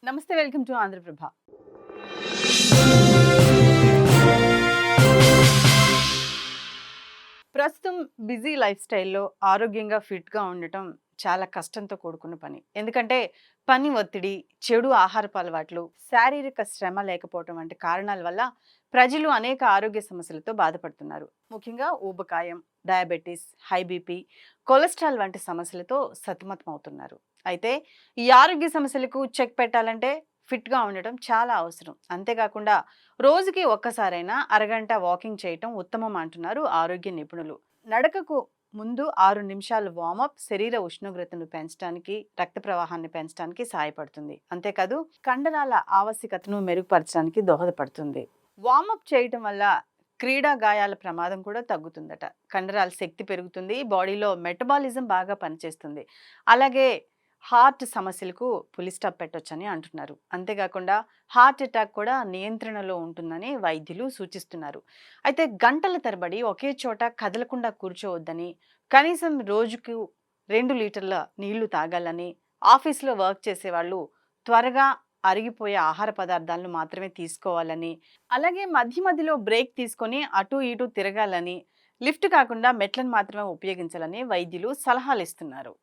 నమస్తే, welcome to Andhraprabha. ప్రస్తుతం busy life స్టైల్‌లో ఆరోగ్యంగా ఫిట్‌గా ఉండటం చాలా కష్టంతో కూడుకున్న పని. ఎందుకంటే పని ఒత్తిడి, చెడు ఆహారపు అలవాట్లు, శారీరక శ్రమ లేకపోవటం వంటి కారణాల వల్ల ప్రజలు అనేక ఆరోగ్య సమస్యలతో బాధపడుతున్నారు. ముఖ్యంగా ఊబకాయం, డయాబెటిస్, హై బీపీ, కొలెస్ట్రాల్ వంటి సమస్యలతో సతమతమవుతున్నారు. అయితే ఈ ఆరోగ్య సమస్యలకు చెక్ పెట్టాలంటే ఫిట్‌గా ఉండటం చాలా అవసరం. అంతేకాకుండా రోజుకి ఒక్కసారైనా అరగంట వాకింగ్ చేయటం ఉత్తమం అంటున్నారు ఆరోగ్య నిపుణులు. నడకకు ముందు 6 నిమిషాలు వార్మప్ శరీర ఉష్ణోగ్రతను పెంచడానికి, రక్త ప్రవాహాన్ని పెంచడానికి సహాయపడుతుంది. అంతేకాదు కండరాల ఆవశ్యకతను మెరుగుపరచడానికి దోహదపడుతుంది. వార్మప్ చేయటం వల్ల క్రీడా గాయాల ప్రమాదం కూడా తగ్గుతుందట. కండరాల శక్తి పెరుగుతుంది, బాడీలో మెటబాలిజం బాగా పనిచేస్తుంది. అలాగే హార్ట్ సమస్యలకు పులి స్టాప్ పెట్టొచ్చని అంటున్నారు. అంతేకాకుండా హార్ట్ అటాక్ కూడా నియంత్రణలో ఉంటుందని వైద్యులు సూచిస్తున్నారు. అయితే గంటల తరబడి ఒకే చోట కదలకుండా కూర్చోవద్దని, కనీసం రోజుకు 2 లీటర్ల నీళ్లు తాగాలని, ఆఫీస్‌లో వర్క్ చేసేవాళ్ళు త్వరగా అరిగిపోయే ఆహార పదార్థాలను మాత్రమే తీసుకోవాలని, అలాగే మధ్య మధ్యలో బ్రేక్ తీసుకొని అటు ఇటు తిరగాలని, లిఫ్ట్ కాకుండా మెట్లను మాత్రమే ఉపయోగించాలని వైద్యులు సలహాలు ఇస్తున్నారు.